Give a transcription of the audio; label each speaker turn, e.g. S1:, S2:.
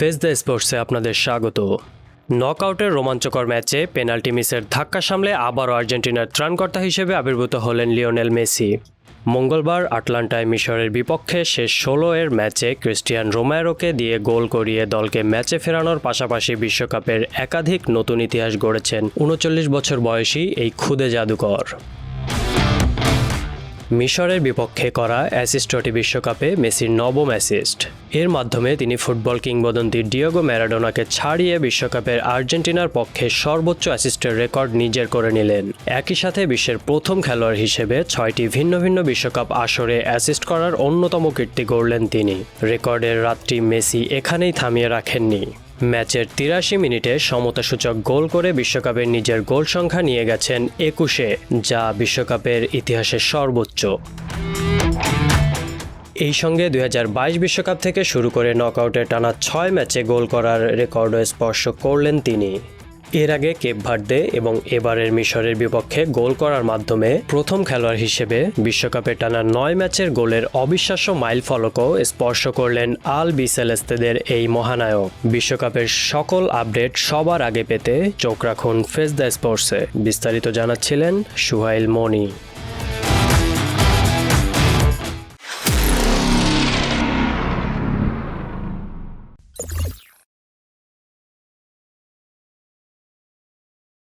S1: Face the স্পোর্টসে আপনাদের স্বাগত। নকআউটের রোমাঞ্চকর ম্যাচে পেনাল্টি মিসের ধাক্কা সামলে আবারও আর্জেন্টিনার ত্রাণকর্তা হিসেবে আবির্ভূত হলেন লিওনেল মেসি। মঙ্গলবার আটলান্টায় মিশরের বিপক্ষে শেষ ১৬-এর ম্যাচে ক্রিস্টিয়ান রোমেরোকে দিয়ে গোল করিয়ে দলকে ম্যাচে ফেরানোর পাশাপাশি বিশ্বকাপের একাধিক নতুন ইতিহাস গড়েছেন ৩৯ বছর বয়সী এই ক্ষুদে জাদুকর। মিশরের বিপক্ষে করা অ্যাসিস্টটি বিশ্বকাপে মেসির নবম অ্যাসিস্ট। এর মাধ্যমে তিনি ফুটবল কিংবদন্তি ডিয়েগো ম্যারাডোনাকে ছাড়িয়ে বিশ্বকাপের আর্জেন্টিনার পক্ষে সর্বোচ্চ অ্যাসিস্টের রেকর্ড নিজের করে নিলেন। একই সাথে বিশ্বের প্রথম খেলোয়াড় হিসেবে ৬টি ভিন্ন ভিন্ন বিশ্বকাপ আসরে অ্যাসিস্ট করার অন্যতম কীর্তি গড়লেন তিনি। রেকর্ডের রাতটি মেসি এখানেই থামিয়ে রাখেননি। ম্যাচের ৮৩ মিনিটে সমতাসূচক গোল করে বিশ্বকাপের নিজের গোল সংখ্যা নিয়ে গেছেন ২১-এ, যা বিশ্বকাপের ইতিহাসের সর্বোচ্চ। এই সঙ্গে ২০২২ বিশ্বকাপ থেকে শুরু করে নকআউটের টানা ৬ ম্যাচে গোল করার রেকর্ডও স্পর্শ করলেন তিনি। এর আগে কেপ ভার্দে এবং এবারের মিশরের বিপক্ষে গোল করার মাধ্যমে প্রথম খেলোয়াড় হিসেবে বিশ্বকাপে টানা ৯ ম্যাচের গোলের অবিশ্বাস্য মাইলফলকও স্পর্শ করলেন আল বিসেলেস্তেদের এই মহানায়ক। বিশ্বকাপের সকল আপডেট সবার আগে পেতে চোখ রাখুন ফেস দ্য স্পোর্টসে। বিস্তারিত জানাচ্ছিলেন সুহাইল মনি।